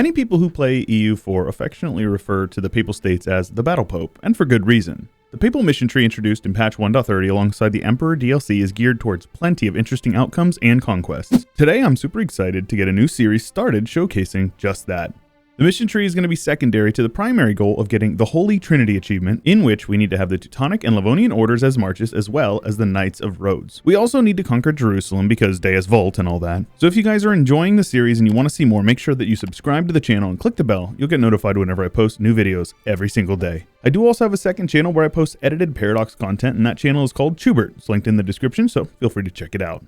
Many people who play EU4 affectionately refer to the Papal States as the Battlepope, and for good reason. The Papal Mission Tree introduced in patch 1.30 alongside the Emperor DLC is geared towards plenty of interesting outcomes and conquests. Today I'm super excited to get a new series started showcasing just that. The mission tree is going to be secondary to the primary goal of getting the Holy Trinity achievement, in which we need to have the Teutonic and Livonian Orders as marches as well as the Knights of Rhodes. We also need to conquer Jerusalem because Deus Vult and all that. So if you guys are enjoying the series and you want to see more, make sure that you subscribe to the channel and click the bell. You'll get notified whenever I post new videos every single day. I do also have a second channel where I post edited Paradox content, and that channel is called Chewyshoot. It's linked in the description, so feel free to check it out.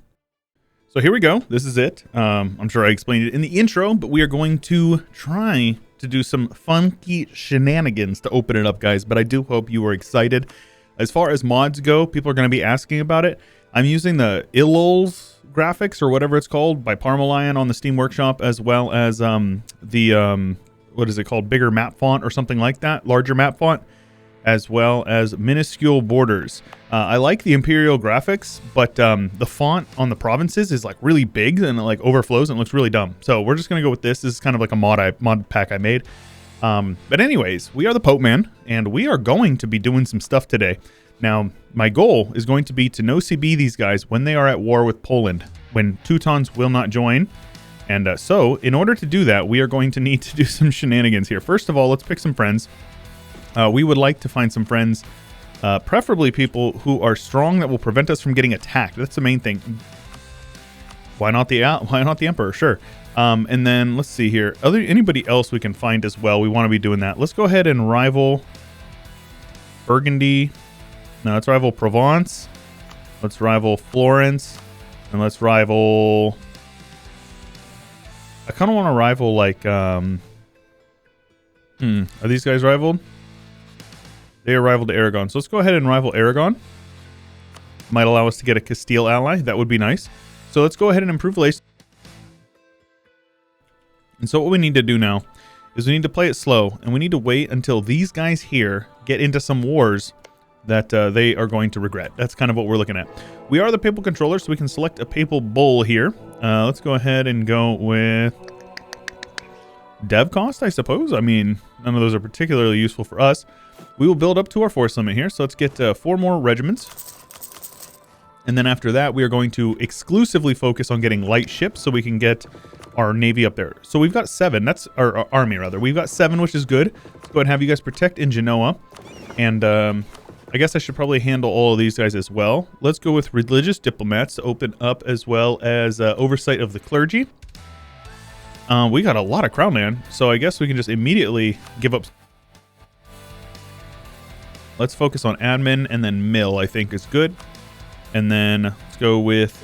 So here we go. This is it. I'm sure I explained it in the intro, but we are going to try to do some funky shenanigans to open it up, guys. But I do hope you are excited. As far as mods go, people are going to be asking about it. I'm using the Illols graphics or whatever it's called by Parmalion on the Steam Workshop, as well as what is it called? Bigger map font or something like that, larger map font, as well as minuscule borders. I like the Imperial graphics, but the font on the provinces is like really big and it like overflows and it looks really dumb. So we're just gonna go with this. This is kind of like a mod pack I made. But anyways, we are the Pope Man, and we are going to be doing some stuff today. Now, my goal is going to be to no-CB these guys when they are at war with Poland, when Teutons will not join. And so, in order to do that, we are going to need to do some shenanigans here. First of all, let's pick some friends. We would like to find some friends, preferably people who are strong that will prevent us from getting attacked. That's the main thing. Why not the Emperor? Sure. And then let's see here. Anybody else we can find as well? We want to be doing that. Let's go ahead and rival Burgundy. No, let's rival Provence. Let's rival Florence, and let's rival. I kind of want to rival like. Are these guys rivaled? They are rivaled to Aragon. So let's go ahead and rival Aragon. Might allow us to get a Castile ally. That would be nice. So let's go ahead and improve relations. And so what we need to do now is we need to play it slow. And we need to wait until these guys here get into some wars that they are going to regret. That's kind of what we're looking at. We are the Papal Controller, so we can select a Papal Bull here. Let's go ahead and go with Dev Cost, I suppose. I mean, none of those are particularly useful for us. We will build up to our force limit here. So let's get 4 more regiments. And then after that, we are going to exclusively focus on getting light ships so we can get our navy up there. So we've got 7. That's our army, rather. We've got 7, which is good. Let's go ahead and have you guys protect in Genoa. And I guess I should probably handle all of these guys as well. Let's go with religious diplomats to open up, as well as oversight of the clergy. We got a lot of crown land, so I guess we can just immediately give up. Let's focus on admin, and then mill I think is good. And then let's go with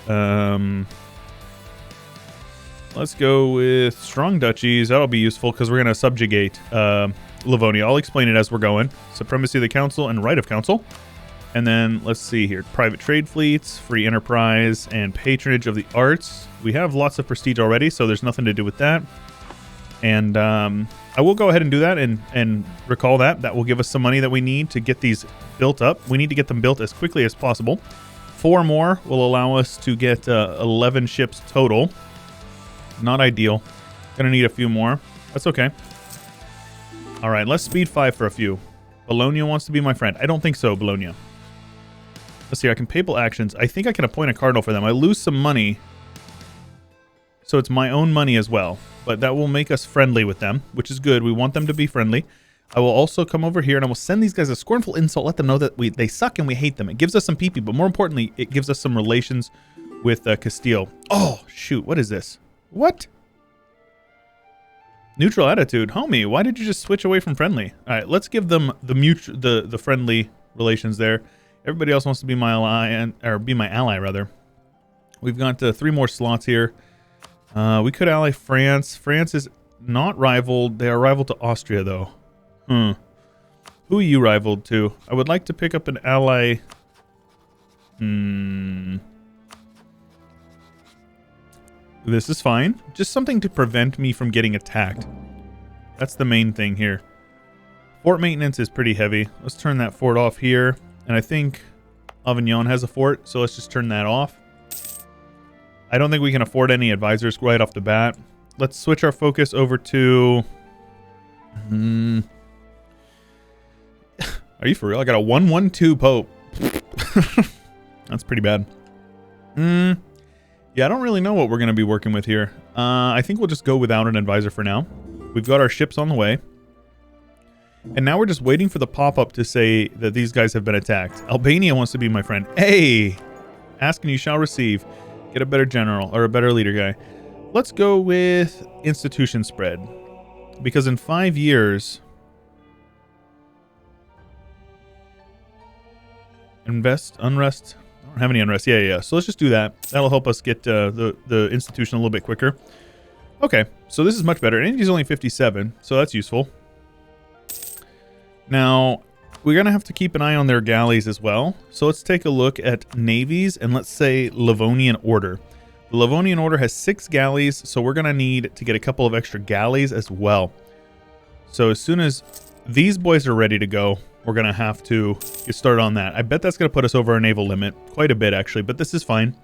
strong duchies. That'll be useful because we're going to subjugate Livonia. I'll explain it as we're going. Supremacy of the council and right of council. And then let's see here. Private trade fleets, free enterprise, and patronage of the arts. We have lots of prestige already, so there's nothing to do with that. And I will go ahead and do that and recall that. That will give us some money that we need to get these built up. We need to get them built as quickly as possible. 4 more will allow us to get 11 ships total. Not ideal. Gonna need a few more. That's okay. All right, let's speed 5 for a few. Bologna wants to be my friend. I don't think so, Bologna. Let's see, I can papal actions. I think I can appoint a cardinal for them. I lose some money, so it's my own money as well. But that will make us friendly with them, which is good. We want them to be friendly. I will also come over here and I will send these guys a scornful insult. Let them know that they suck and we hate them. It gives us some PP, but more importantly, it gives us some relations with Castile. Oh, shoot. What is this? What? Neutral attitude. Homie, why did you just switch away from friendly? All right, let's give them the friendly relations there. Everybody else wants to be my ally, or be my ally, rather. We've got 3 more slots here. We could ally France. France is not rivaled. They are rivaled to Austria, though. Who are you rivaled to? I would like to pick up an ally. This is fine. Just something to prevent me from getting attacked. That's the main thing here. Fort maintenance is pretty heavy. Let's turn that fort off here. And I think Avignon has a fort, so let's just turn that off. I don't think we can afford any advisors right off the bat. let's switch our focus over to... Are you for real? I got a 1-1-2 Pope. That's pretty bad. Yeah, I don't really know what we're going to be working with here. I think we'll just go without an advisor for now. We've got our ships on the way. And now we're just waiting for the pop-up to say that these guys have been attacked. Albania wants to be my friend. Hey! Ask and you shall receive. Get a better general, or a better leader guy. Let's go with institution spread. Because in 5 years... Invest, unrest. I don't have any unrest. Yeah. So let's just do that. That'll help us get the institution a little bit quicker. Okay, so this is much better. Energy is only 57, so that's useful. Now, we're going to have to keep an eye on their galleys as well. So let's take a look at navies, and let's say Livonian Order. The Livonian Order has 6 galleys, so we're going to need to get a couple of extra galleys as well. So as soon as these boys are ready to go, we're going to have to get started on that. I bet that's going to put us over our naval limit quite a bit, actually, but this is fine.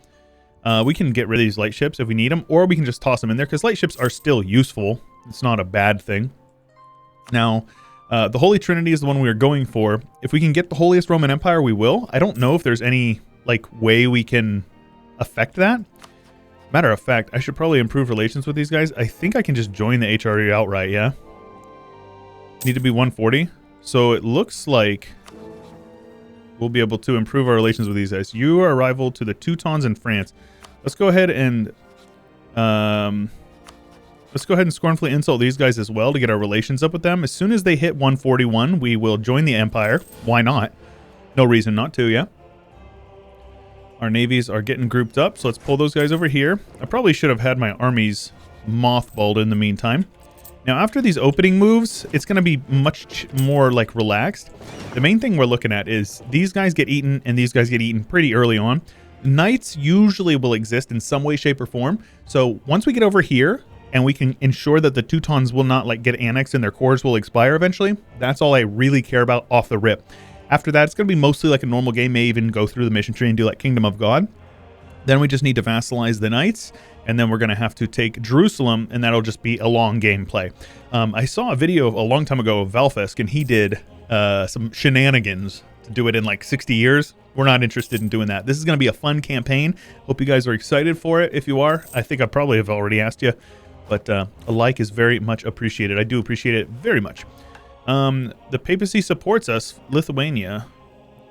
We can get rid of these light ships if we need them, or we can just toss them in there, because light ships are still useful. It's not a bad thing. Now, the Holy Trinity is the one we are going for. If we can get the Holiest Roman Empire, we will. I don't know if there's any way we can affect that. Matter of fact, I should probably improve relations with these guys. I think I can just join the HRE outright, yeah? Need to be 140. So it looks like we'll be able to improve our relations with these guys. You are a rival to the Teutons in France. Let's go ahead and scornfully insult these guys as well to get our relations up with them. As soon as they hit 141, we will join the Empire. Why not? No reason not to, yeah. Our navies are getting grouped up, so let's pull those guys over here. I probably should have had my armies mothballed in the meantime. Now, after these opening moves, it's going to be much more relaxed. The main thing we're looking at is these guys get eaten and these guys get eaten pretty early on. Knights usually will exist in some way, shape, or form. So once we get over here and we can ensure that the Teutons will not get annexed and their cores will expire eventually, that's all I really care about off the rip. After that, it's going to be mostly like a normal game, may even go through the mission tree and do Kingdom of God. Then we just need to vassalize the knights, and then we're going to have to take Jerusalem, and that'll just be a long gameplay. I saw a video a long time ago of Valfesk, and he did some shenanigans to do it in 60 years. We're not interested in doing that. This is going to be a fun campaign. Hope you guys are excited for it. If you are, I think I probably have already asked you, but a like is very much appreciated. I do appreciate it very much. The papacy supports us, Lithuania,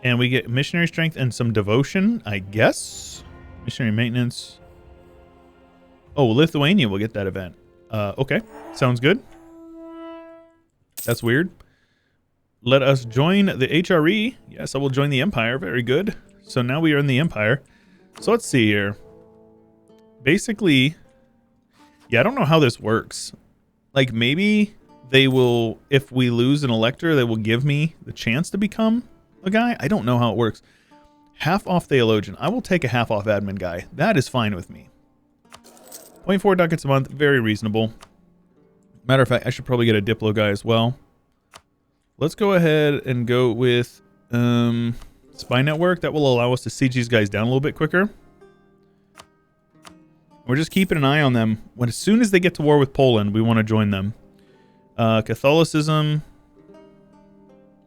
and we get missionary strength and some devotion, I guess. Missionary maintenance. Oh, Lithuania will get that event. Okay, sounds good. That's weird. Let us join the HRE. Yes, I will join the Empire. Very good. So now we are in the Empire. So let's see here. Basically, yeah, I don't know how this works. Maybe they will, if we lose an elector, they will give me the chance to become a guy. I don't know how it works. Half off theologian. I will take a half off admin guy. That is fine with me. 0.4 ducats a month. Very reasonable. Matter of fact, I should probably get a Diplo guy as well. Let's go ahead and go with Spy Network. That will allow us to siege these guys down a little bit quicker. We're just keeping an eye on them. As soon as they get to war with Poland, we want to join them. Catholicism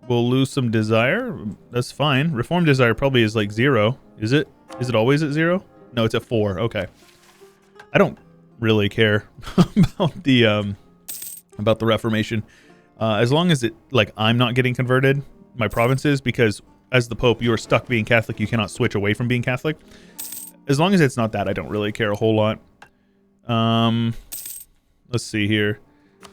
will lose some desire. That's fine. Reform desire probably is 0. Is it? Is it always at 0? No, it's at 4. Okay. I don't really care about the Reformation. As long as I'm not getting converted, my provinces, because as the Pope, you are stuck being Catholic. You cannot switch away from being Catholic. As long as it's not that, I don't really care a whole lot. Let's see here.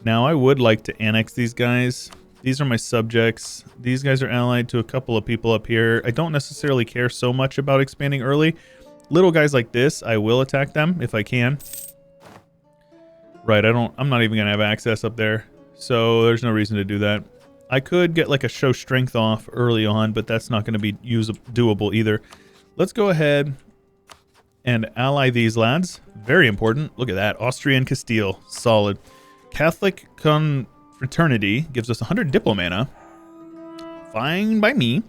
Now, I would like to annex these guys. These are my subjects. These guys are allied to a couple of people up here. I don't necessarily care so much about expanding early. Little guys like this, I will attack them if I can. Right, I'm not even going to have access up there. So there's no reason to do that. I could get a show strength off early on, but that's not going to be doable either. Let's go ahead and ally these lads. Very important. Look at that. Austria and Castile. Solid. Catholic Confraternity gives us 100 Diplomana. Fine by me.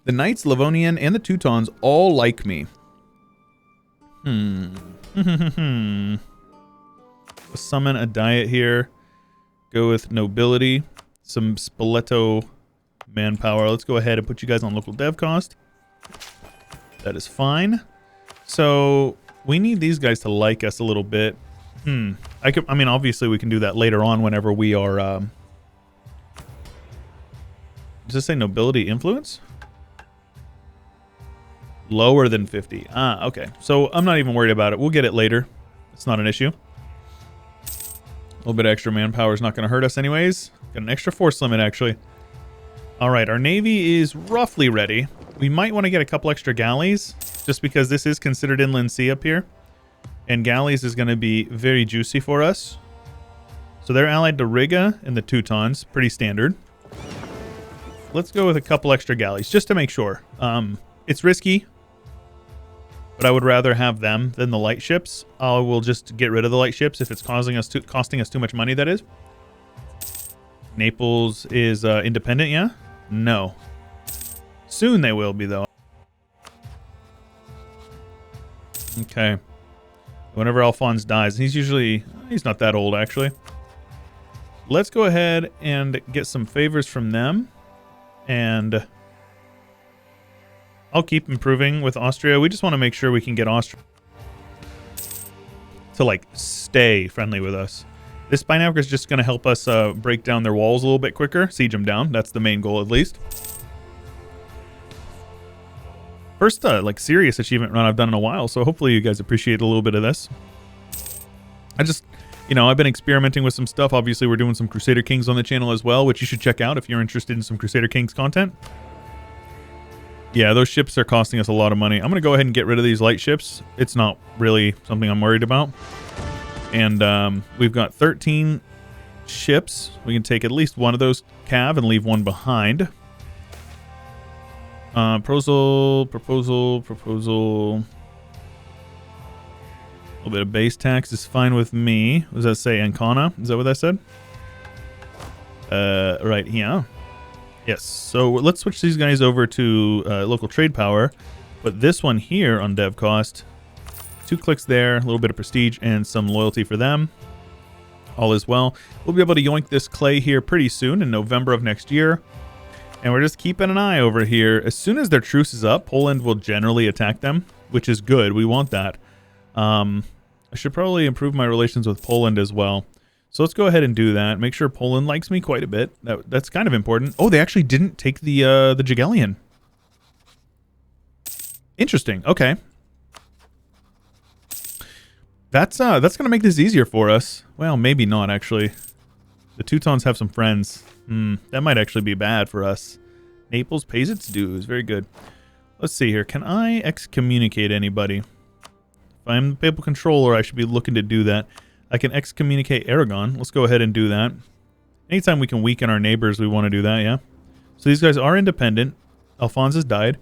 The Knights, Livonian, and the Teutons all like me. Summon a diet here. Go with nobility. Some Spoleto manpower. Let's go ahead and put you guys on local dev cost. That is fine. So we need these guys to like us a little bit. I mean, obviously we can do that later on whenever we are... does this say nobility influence? Lower than 50. Ah, okay. So I'm not even worried about it. We'll get it later. It's not an issue. A little bit of extra manpower is not going to hurt us anyways. Got an extra force limit, actually. All right, our navy is roughly ready. We might want to get a couple extra galleys, just because this is considered inland sea up here. And galleys is going to be very juicy for us. So they're allied to Riga and the Teutons. Pretty standard. Let's go with a couple extra galleys, just to make sure. It's risky, but I would rather have them than the light ships. I will just get rid of the light ships if it's costing us too much money, that is. Naples is independent, yeah? No. Soon they will be, though. Okay. Whenever Alphonse dies, he's not that old, actually. Let's go ahead and get some favors from them. And I'll keep improving with Austria. We just want to make sure we can get Austria to, like, stay friendly with us. This Spinnaker is just going to help us break down their walls a little bit quicker. Siege them down. That's the main goal, at least. First, like, serious achievement run I've done in a while, so hopefully you guys appreciate a little bit of this. You know, I've been experimenting with some stuff. Obviously, we're doing some Crusader Kings on the channel as well, which you should check out if you're interested in some Crusader Kings content. Yeah, those ships are costing us a lot of money. I'm going to go ahead and get rid of these light ships. It's not really something I'm worried about. And we've got 13 ships. We can take at least one of those cav and leave one behind. Proposal. A little bit of base tax is fine with me. What does that say? Ancona? Is that what that said? Right, yeah. Yes, so let's switch these guys over to local trade power. Put this one here on dev cost. 2 clicks there, a little bit of prestige and some loyalty for them. All is well. We'll be able to yoink this clay here pretty soon in November of next year. And we're just keeping an eye over here. As soon as their truce is up, Poland will generally attack them, which is good. We want that. I should probably improve my relations with Poland as well. So let's go ahead and do that. Make sure Poland likes me quite a bit. That's kind of important. Oh, they actually didn't take the Jagiellonian. Interesting. Okay. That's going to make this easier for us. Well, maybe not, actually. The Teutons have some friends. That might actually be bad for us. Naples pays its dues. Very good. Let's see here. Can I excommunicate anybody? If I'm the papal controller, I should be looking to do that. I can excommunicate Aragon. Let's go ahead and do that. Anytime we can weaken our neighbors, we want to do that, yeah? So these guys are independent. Alphonse has died.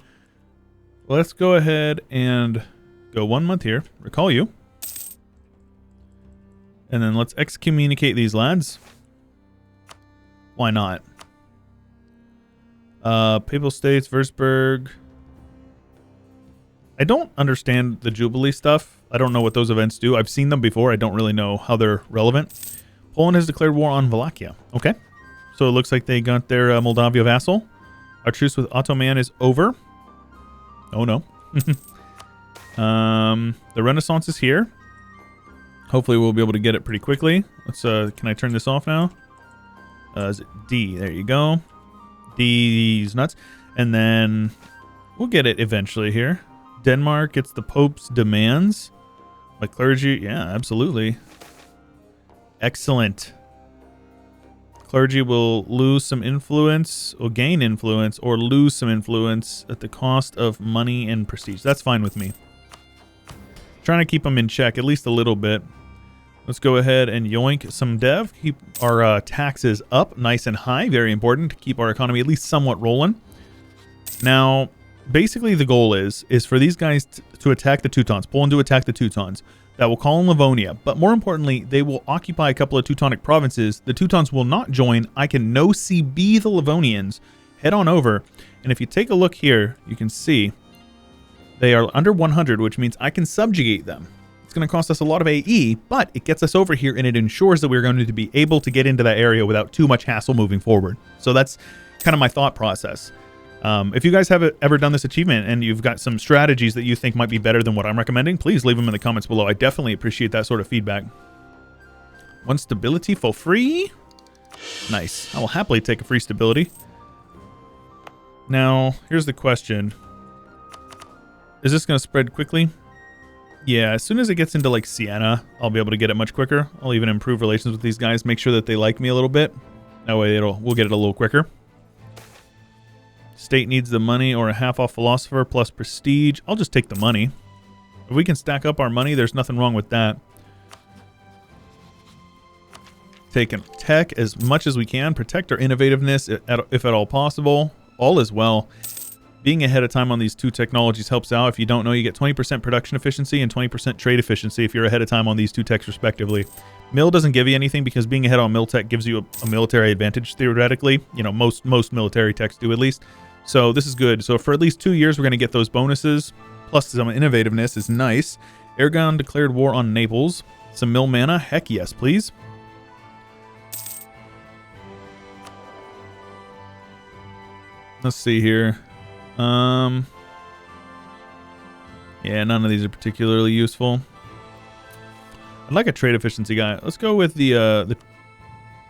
Let's go ahead and go 1 month here. Recall you. And then let's excommunicate these lads. Why not? Papal States, Würzburg. I don't understand the Jubilee stuff. I don't know what those events do. I've seen them before. I don't really know how they're relevant. Poland has declared war on Wallachia. Okay. So it looks like they got their Moldavia vassal. Our truce with Ottoman is over. Oh, no. The Renaissance is here. Hopefully we'll be able to get it pretty quickly. Let's. Can I turn this off now? Is it D? There you go. D's nuts. And then we'll get it eventually here. Denmark gets the Pope's demands. My clergy, yeah, absolutely. Excellent. Clergy will lose some influence, or gain influence, or lose some influence at the cost of money and prestige. That's fine with me. Trying to keep them in check, at least a little bit. Let's go ahead and yoink some dev. Keep our taxes up nice and high. Very important to keep our economy at least somewhat rolling. Now, basically the goal is for these guys to attack the Teutons. Poland to attack the Teutons. That will call in Livonia. But more importantly, they will occupy a couple of Teutonic provinces. The Teutons will not join. I can no-CB the Livonians. Head on over. And if you take a look here, you can see they are under 100, which means I can subjugate them. It's going to cost us a lot of AE, but it gets us over here and it ensures that we're going to be able to get into that area without too much hassle moving forward. So that's kind of my thought process. If you guys have ever done this achievement and you've got some strategies that you think might be better than what I'm recommending, please leave them in the comments below. I definitely appreciate that sort of feedback. One stability for free. Nice. I will happily take a free stability. Now, here's the question. Is this going to spread quickly? Yeah, as soon as it gets into like Siena, I'll be able to get it much quicker. I'll even improve relations with these guys, make sure that they like me a little bit. That way we'll get it a little quicker. State needs the money or a half off philosopher plus prestige. I'll just take the money. If we can stack up our money, there's nothing wrong with that. Taking tech as much as we can, protect our innovativeness if at all possible. All is well. Being ahead of time on these two technologies helps out. If you don't know, you get 20% production efficiency and 20% trade efficiency if you're ahead of time on these two techs respectively. Mill doesn't give you anything because being ahead on mill tech gives you a military advantage theoretically. You know, most military techs do at least. So this is good. So for at least 2 years, we're going to get those bonuses. Plus some innovativeness is nice. Aragon declared war on Naples. Some mill mana? Heck yes, please. Let's see here. Yeah, none of these are particularly useful. I'd like a trade efficiency guy. Let's go with the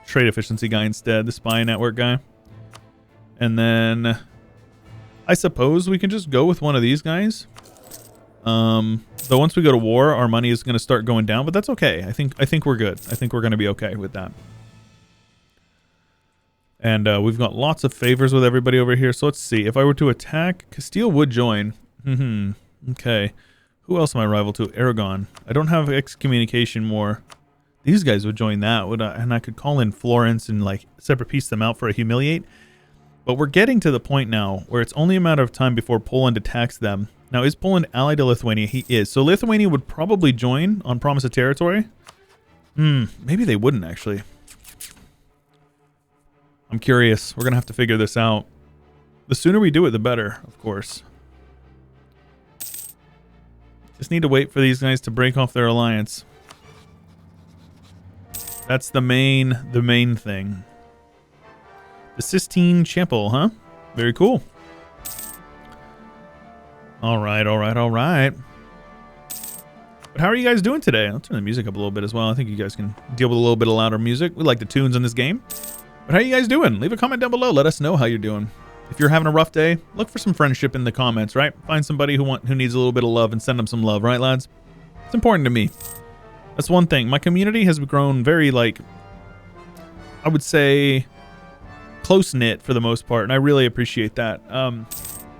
trade efficiency guy instead, the spy network guy. And then I suppose we can just go with one of these guys. Though once we go to war, our money is going to start going down, but that's okay. I think we're good. I think we're going to be okay with that. And we've got lots of favors with everybody over here. So let's see. If I were to attack, Castile would join. Okay. Who else am I rival to? Aragon. I don't have excommunication more. These guys would join that, would I? And I could call in Florence and like separate piece them out for a humiliate. But we're getting to the point now where it's only a matter of time before Poland attacks them. Now, is Poland allied to Lithuania? He is. So Lithuania would probably join on promise of territory. Maybe they wouldn't actually. I'm curious. We're going to have to figure this out. The sooner we do it, the better, of course. Just need to wait for these guys to break off their alliance. That's the main thing. The Sistine Chapel, huh? Very cool. All right. But how are you guys doing today? I'll turn the music up a little bit as well. I think you guys can deal with a little bit of louder music. We like the tunes in this game. But how are you guys doing? Leave a comment down below. Let us know how you're doing. If you're having a rough day, look for some friendship in the comments, right? Find somebody who needs a little bit of love and send them some love, right, lads? It's important to me. That's one thing. My community has grown very, like, I would say, close-knit for the most part, and I really appreciate that.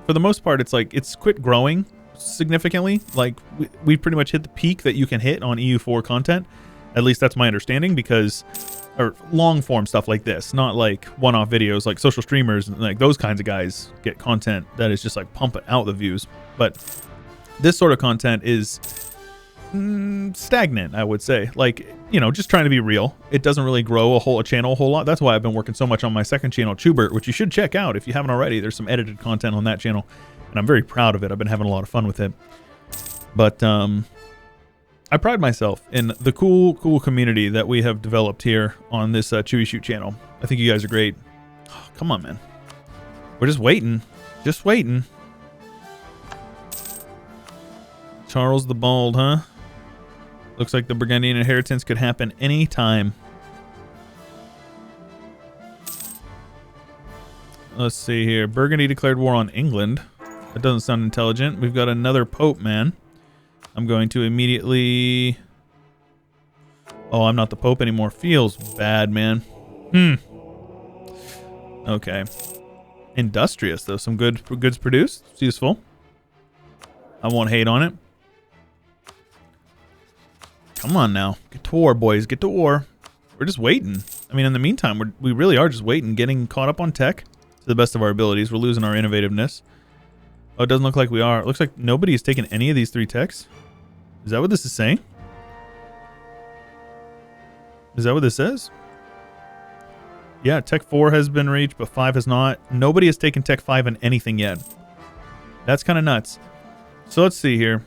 For the most part, it's like, it's quit growing significantly. Like, we pretty much hit the peak that you can hit on EU4 content. At least that's my understanding, because... or long form stuff like this, not like one-off videos like social streamers, like those kinds of guys get content that is just like pumping out the views. But this sort of content is stagnant, I would say. Like, you know, just trying to be real. It doesn't really grow a channel a whole lot. That's why I've been working so much on my second channel, Chewyshoot, which you should check out if you haven't already. There's some edited content on that channel, and I'm very proud of it. I've been having a lot of fun with it. But I pride myself in the cool community that we have developed here on this Chewyshoot channel. I think you guys are great. Oh, come on, man. We're just waiting. Just waiting. Charles the Bald, huh? Looks like the Burgundian inheritance could happen any time. Let's see here. Burgundy declared war on England. That doesn't sound intelligent. We've got another Pope, man. I'm going to immediately... Oh, I'm not the Pope anymore. Feels bad, man. Okay. Industrious, though. Some goods produced. It's useful. I won't hate on it. Come on now. Get to war, boys. Get to war. We're just waiting. I mean, in the meantime, we really are just waiting, getting caught up on tech to the best of our abilities. We're losing our innovativeness. Oh, it doesn't look like we are. It looks like nobody has taken any of these 3 techs. Is that what this is saying? Is that what this says? Yeah, Tech 4 has been reached, but 5 has not. Nobody has taken Tech 5 in anything yet. That's kind of nuts. So let's see here.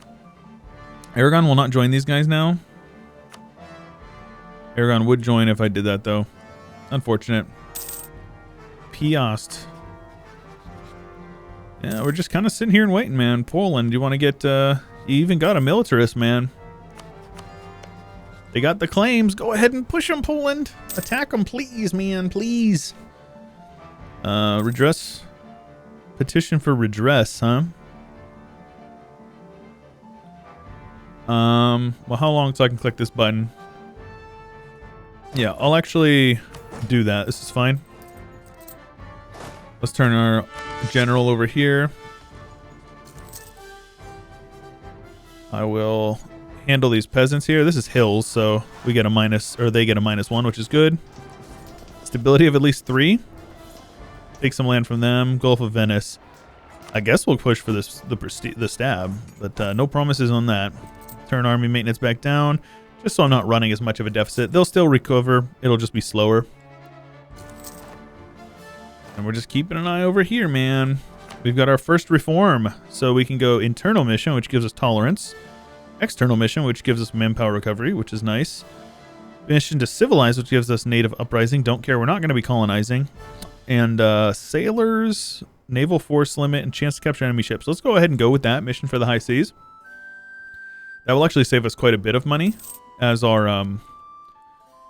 Aragon will not join these guys now. Aragon would join if I did that, though. Unfortunate. Piast. Yeah, we're just kind of sitting here and waiting, man. Poland, you want to get... you even got a militarist, man. They got the claims. Go ahead and push them, Poland. Attack them, please, man, please. Redress. Petition for redress, huh? Well, how long till I can click this button? Yeah, I'll actually do that. This is fine. Let's turn our general over here. I will handle these peasants here. This is hills, so we get a minus, or they get a -1, which is good. Stability of at least 3. Take some land from them. Gulf of Venice. I guess we'll push for this the stab, but no promises on that. Turn army maintenance back down, just so I'm not running as much of a deficit. They'll still recover. It'll just be slower. And we're just keeping an eye over here, man. We've got our first reform, so we can go internal mission, which gives us tolerance. External mission, which gives us manpower recovery, which is nice. Mission to civilize, which gives us native uprising. Don't care, we're not going to be colonizing. And sailors, naval force limit, and chance to capture enemy ships. Let's go ahead and go with that mission for the high seas. That will actually save us quite a bit of money as our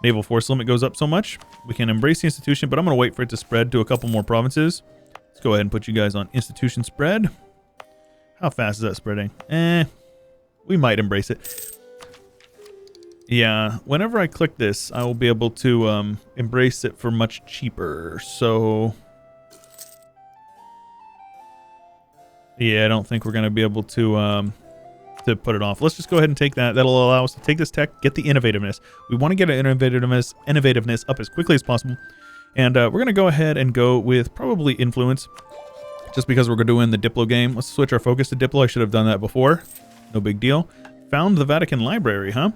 naval force limit goes up so much. We can embrace the institution, but I'm going to wait for it to spread to a couple more provinces. Let's go ahead and put you guys on institution spread. How fast is that spreading? We might embrace it. Yeah, whenever I click this, I will be able to embrace it for much cheaper. So, yeah, I don't think we're going to be able to put it off. Let's just go ahead and take that. That'll allow us to take this tech, get the innovativeness. We want to get our innovativeness up as quickly as possible. And we're going to go ahead and go with probably influence, just because we're doing the Diplo game. Let's switch our focus to Diplo. I should have done that before. No big deal. Found the Vatican Library, huh?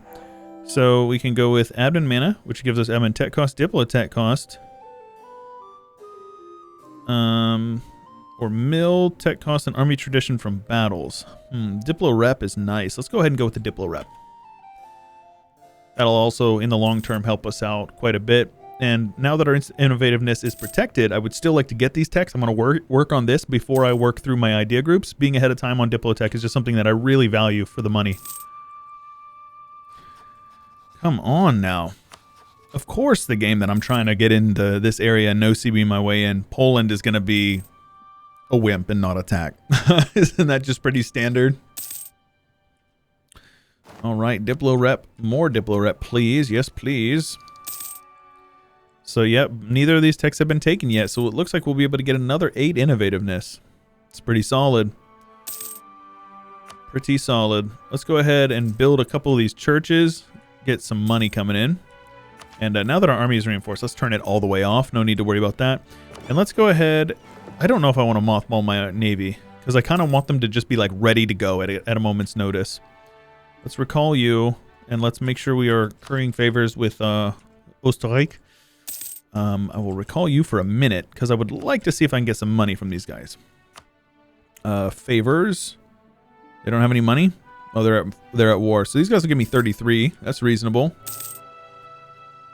So we can go with admin mana, which gives us admin tech cost, Diplo tech cost. Or mill tech cost and army tradition from battles. Diplo rep is nice. Let's go ahead and go with the Diplo rep. That'll also, in the long term, help us out quite a bit. And now that our innovativeness is protected, I would still like to get these techs. I'm going to work on this before I work through my idea groups. Being ahead of time on Diplo tech is just something that I really value for the money. Come on now. Of course, the game that I'm trying to get into this area, no CB my way in, Poland is going to be a wimp and not attack. Isn't that just pretty standard? All right, Diplo rep. More Diplo rep, please. Yes, please. So, yep, neither of these techs have been taken yet, so it looks like we'll be able to get another 8 innovativeness. It's pretty solid. Pretty solid. Let's go ahead and build a couple of these churches, get some money coming in. And now that our army is reinforced, let's turn it all the way off. No need to worry about that. And let's go ahead. I don't know if I want to mothball my navy, because I kind of want them to just be like ready to go at a moment's notice. Let's recall you, and let's make sure we are currying favors with Österreich. I will recall you for a minute, because I would like to see if I can get some money from these guys. Favors. They don't have any money? Oh, they're at war. So these guys will give me 33. That's reasonable.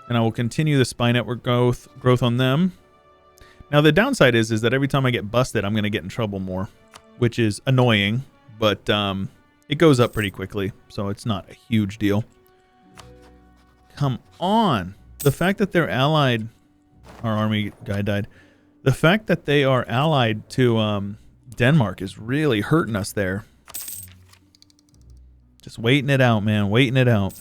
And I will continue the spy network growth on them. Now, the downside is that every time I get busted, I'm going to get in trouble more, which is annoying, but it goes up pretty quickly, so it's not a huge deal. Come on. The fact that they're allied... Our army guy died. The fact that they are allied to Denmark is really hurting us there. Just waiting it out, man. Waiting it out.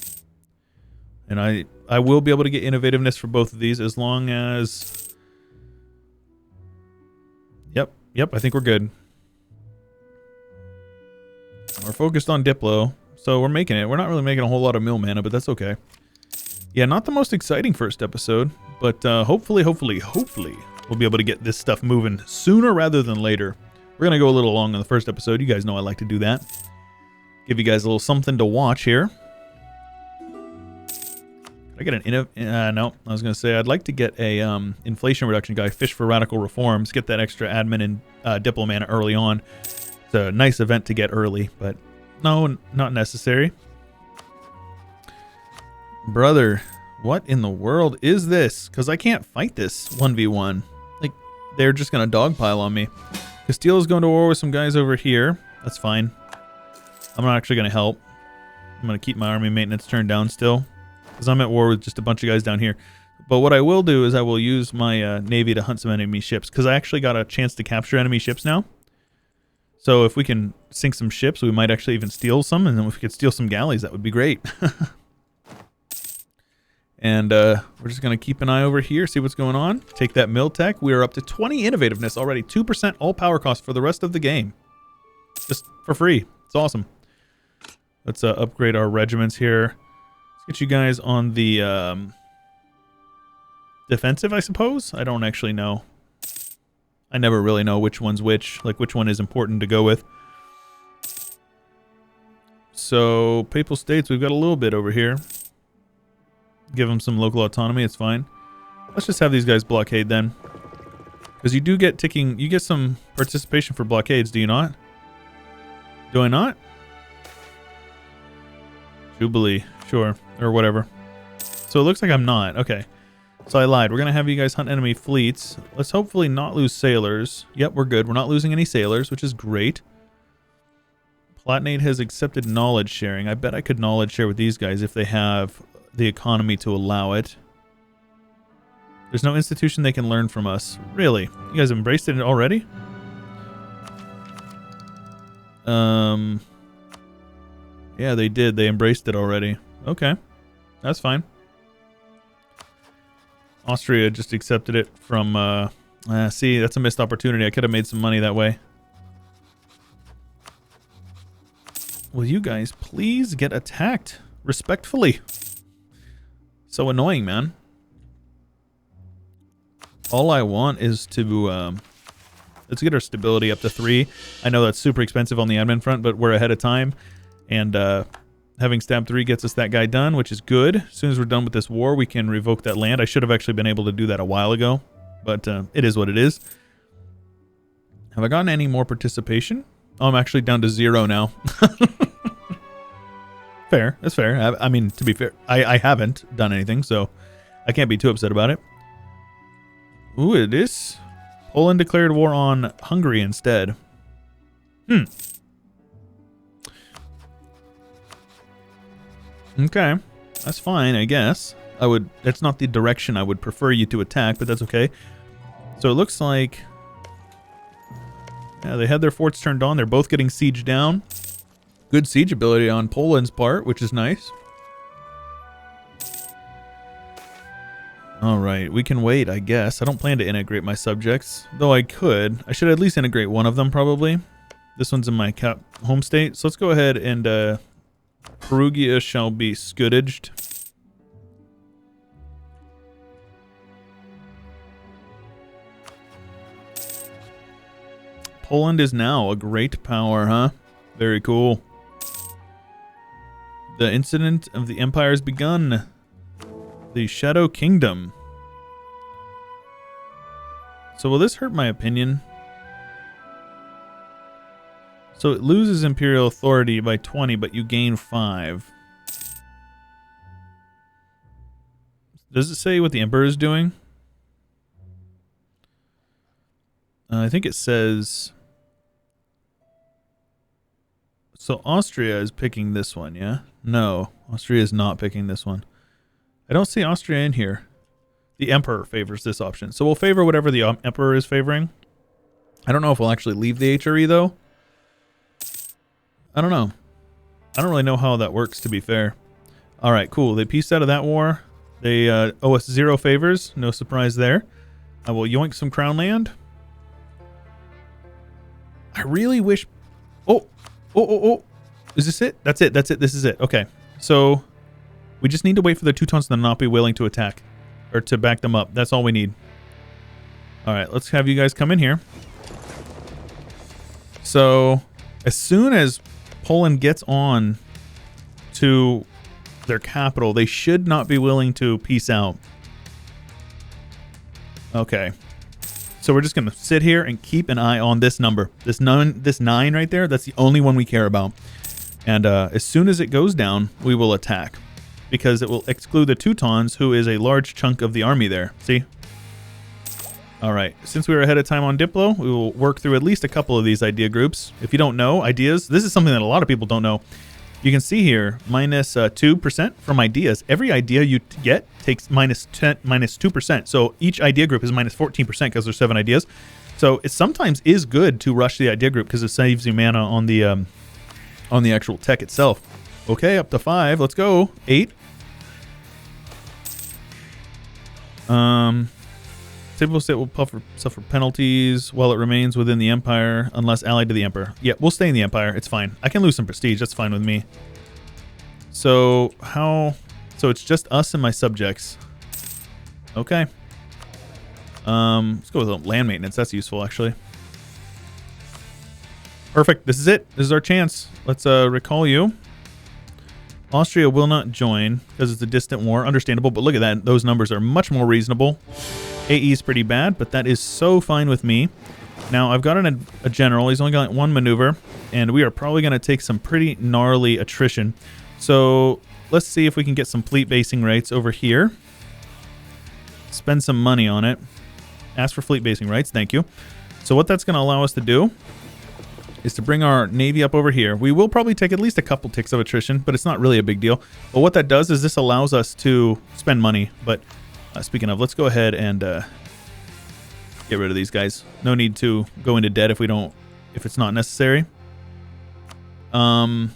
And I will be able to get innovativeness for both of these as long as... Yep, I think we're good. We're focused on Diplo, so we're making it. We're not really making a whole lot of mill mana, but that's okay. Yeah, not the most exciting first episode, but hopefully we'll be able to get this stuff moving sooner rather than later. We're going to go a little long on the first episode. You guys know I like to do that. Give you guys a little something to watch here. I get an no, I was going to say I'd like to get a inflation reduction guy, Fish for Radical Reforms, get that extra admin and Diplo mana early on. It's a nice event to get early, but No, not necessary. Brother, what in the world is this? Because I can't fight this 1v1. Like, they're just going to dogpile on me. Castile's going to war with some guys over here. That's fine. I'm not actually going to help. I'm going to keep my army maintenance turned down still. Because I'm at war with just a bunch of guys down here. But what I will do is I will use my navy to hunt some enemy ships. Because I actually got a chance to capture enemy ships now. So if we can sink some ships, we might actually even steal some. And then if we could steal some galleys, that would be great. And we're just going to keep an eye over here, see what's going on. Take that mill tech. We are up to 20 innovativeness already. 2% all power cost for the rest of the game. Just for free. It's awesome. Let's upgrade our regiments here. Let's get you guys on the defensive, I suppose. I don't actually know. I never really know which one's which. Like, which one is important to go with. So, Papal States, we've got a little bit over here. Give them some local autonomy, it's fine. Let's just have these guys blockade then. Because you do get ticking, you get some participation for blockades, do you not? Do I not? Jubilee, sure, or whatever. So it looks like I'm not, okay. So I lied, we're going to have you guys hunt enemy fleets. Let's hopefully not lose sailors. Yep, we're good, we're not losing any sailors, which is great. Palatinate has accepted knowledge sharing. I bet I could knowledge share with these guys if they have the economy to allow it. There's no institution they can learn from us. Really? You guys embraced it already? Yeah, they did. They embraced it already. Okay. That's fine. Austria just accepted it from, see, that's a missed opportunity. I could have made some money that way. Will you guys please get attacked respectfully? So annoying, man. All I want is to, let's get our stability up to 3. I know that's super expensive on the admin front, but we're ahead of time. And having stab 3 gets us that guy done, which is good. As soon as we're done with this war, we can revoke that land. I should have actually been able to do that a while ago, but it is what it is. Have I gotten any more participation? Oh, I'm actually down to 0 now. Fair. That's fair. I mean, to be fair, I haven't done anything, so I can't be too upset about it. Ooh, it is. Poland declared war on Hungary instead. Okay. That's fine, I guess. That's not the direction I would prefer you to attack, but that's okay. So it looks like, yeah, they had their forts turned on. They're both getting sieged down. Good siege ability on Poland's part, which is nice. Alright, we can wait, I guess. I don't plan to integrate my subjects, though I could. I should at least integrate one of them, probably. This one's in my home state, so let's go ahead and Perugia shall be scourged. Poland is now a great power, huh? Very cool. The incident of the empire has begun. The Shadow Kingdom. So will this hurt my opinion? So it loses imperial authority by 20, but you gain 5. Does it say what the emperor is doing? I think it says... So Austria is picking this one, yeah? No, Austria is not picking this one. I don't see Austria in here. The Emperor favors this option. So we'll favor whatever the Emperor is favoring. I don't know if we'll actually leave the HRE, though. I don't know. I don't really know how that works, to be fair. Alright, cool. They pieced out of that war. They owe us 0 favors. No surprise there. I will yoink some crown land. I really wish... Oh. Is this it? That's it. This is it. Okay. So... we just need to wait for the Teutons to not be willing to attack. Or to back them up. That's all we need. Alright, let's have you guys come in here. So, as soon as Poland gets on to their capital, they should not be willing to peace out. Okay. So we're just going to sit here and keep an eye on this number. This 9 right there, that's the only one we care about. And as soon as it goes down, we will attack. Because it will exclude the Teutons, who is a large chunk of the army there. See? Alright, since we were ahead of time on Diplo, we will work through at least a couple of these idea groups. If you don't know, ideas, this is something that a lot of people don't know. You can see here, minus 2% from ideas. Every idea you get takes minus 2%. So each idea group is minus 14% because there's 7 ideas. So it sometimes is good to rush the idea group because it saves you mana on the actual tech itself. Okay, up to 5. Let's go. 8. Typical state will suffer penalties while it remains within the Empire unless allied to the Emperor. Yeah, we'll stay in the Empire. It's fine. I can lose some prestige. That's fine with me. So so it's just us and my subjects. Okay. Let's go with land maintenance. That's useful, actually. Perfect. This is it. This is our chance. Let's recall you. Austria will not join because it's a distant war. Understandable, but look at that. Those numbers are much more reasonable. AE is pretty bad, but that is so fine with me. Now, I've got a general. He's only got 1 maneuver, and we are probably going to take some pretty gnarly attrition. So let's see if we can get some fleet basing rights over here. Spend some money on it. Ask for fleet basing rights. Thank you. So what that's going to allow us to do is to bring our navy up over here. We will probably take at least a couple ticks of attrition, but it's not really a big deal. But what that does is this allows us to spend money. But speaking of, let's go ahead and get rid of these guys. No need to go into debt if it's not necessary. And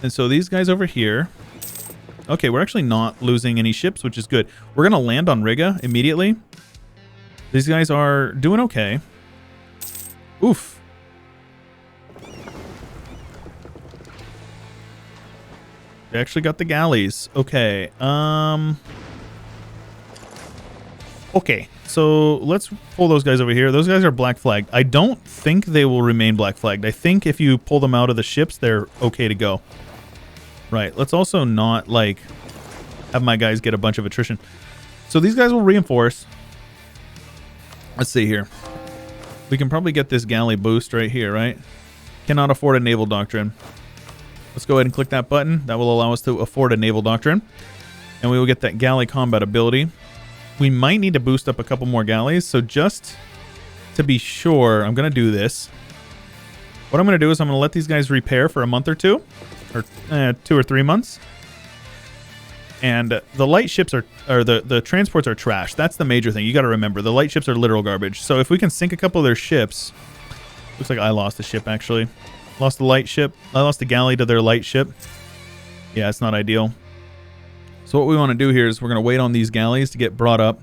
so these guys over here. Okay, we're actually not losing any ships, which is good. We're gonna land on Riga immediately. These guys are doing okay. Oof. They actually got the galleys. Okay. Okay, so let's pull those guys over here. Those guys are black flagged. I don't think they will remain black flagged. I think if you pull them out of the ships, they're okay to go. Right, let's also not, like, have my guys get a bunch of attrition. So these guys will reinforce. Let's see here. We can probably get this galley boost right here, right? Cannot afford a naval doctrine. Let's go ahead and click that button. That will allow us to afford a naval doctrine. And we will get that galley combat ability. We might need to boost up a couple more galleys. So just to be sure, I'm going to do this. What I'm going to do is I'm going to let these guys repair for a month or two. Or 2 or 3 months. And the light ships are the transports are trash. That's the major thing. You got to remember. The light ships are literal garbage. So if we can sink a couple of their ships. Looks like I lost a ship, actually. Lost the light ship. I lost the galley to their light ship. Yeah, it's not ideal. So what we want to do here is we're going to wait on these galleys to get brought up.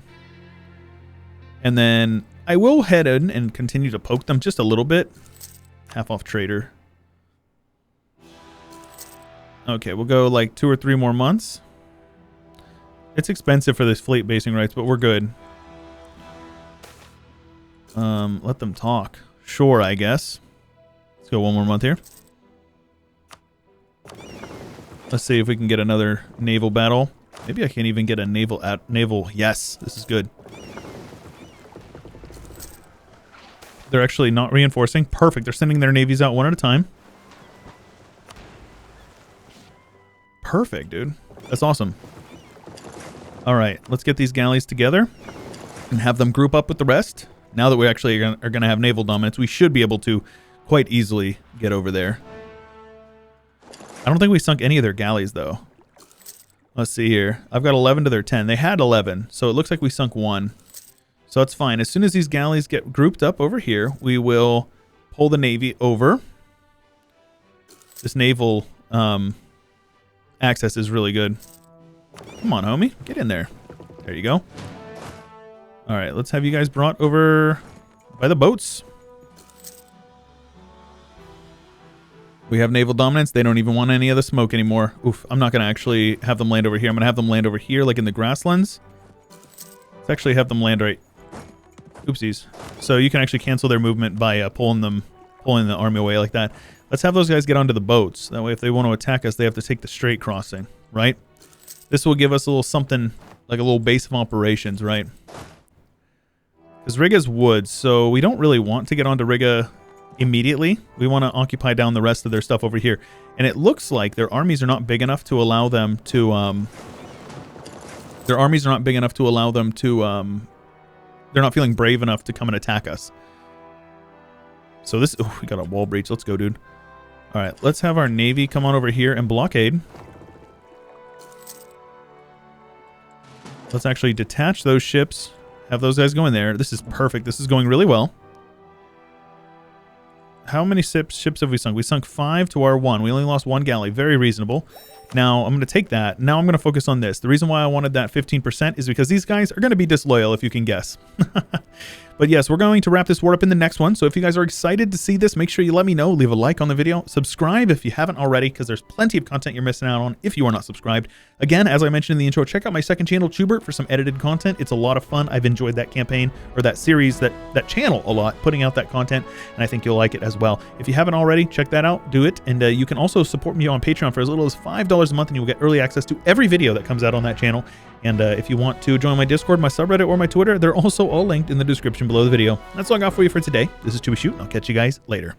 And then I will head in and continue to poke them just a little bit. Half off trader. Okay, we'll go like 2 or 3 more months. It's expensive for this fleet basing rights, but we're good. Let them talk. Sure, I guess. Let's go 1 more month here. Let's see if we can get another naval battle. Maybe I can't even get a naval. Yes, this is good. They're actually not reinforcing. Perfect. They're sending their navies out one at a time. Perfect, dude. That's awesome. All right, let's get these galleys together and have them group up with the rest. Now that we actually are going to have naval dominance, we should be able to quite easily get over there. I don't think we sunk any of their galleys, though. Let's see here. I've got 11 to their 10. They had 11, so it looks like we sunk 1. So that's fine. As soon as these galleys get grouped up over here, we will pull the navy over. This naval access is really good. Come on, homie. Get in there. There you go. All right, let's have you guys brought over by the boats. We have naval dominance. They don't even want any of the smoke anymore. Oof, I'm not going to actually have them land over here. I'm going to have them land over here, like in the grasslands. Let's actually have them land right... Oopsies. So you can actually cancel their movement by pulling the army away like that. Let's have those guys get onto the boats. That way, if they want to attack us, they have to take the straight crossing, right? This will give us a little something, like a little base of operations, right? Because Riga's woods, so we don't really want to get onto Riga immediately. We want to occupy down the rest of their stuff over here. And it looks like their armies are not big enough to allow them to... they're not feeling brave enough to come and attack us. So this... Oh, we got a wall breach. Let's go, dude. All right, let's have our Navy come on over here and blockade. Let's actually detach those ships. Have those guys go in there. This is perfect. This is going really well. How many ships have we sunk? We sunk 5 to our 1. We only lost 1 galley. Very reasonable. Now, I'm going to take that. Now I'm going to focus on this. The reason why I wanted that 15% is because these guys are going to be disloyal, if you can guess. But yes, we're going to wrap this war up in the next one. So if you guys are excited to see this, make sure you let me know. Leave a like on the video. Subscribe if you haven't already, because there's plenty of content you're missing out on if you are not subscribed. Again, as I mentioned in the intro, check out my second channel, Chewyshoot, for some edited content. It's a lot of fun. I've enjoyed that campaign, or that series, that channel a lot, putting out that content, and I think you'll like it as well. If you haven't already, check that out. Do it. And you can also support me on Patreon for as little as $5 a month, and you'll get early access to every video that comes out on that channel. And if you want to join my Discord, my subreddit, or my Twitter, they're also all linked in the description below the video. That's all I got for you for today. This is Chewyshoot, and I'll catch you guys later.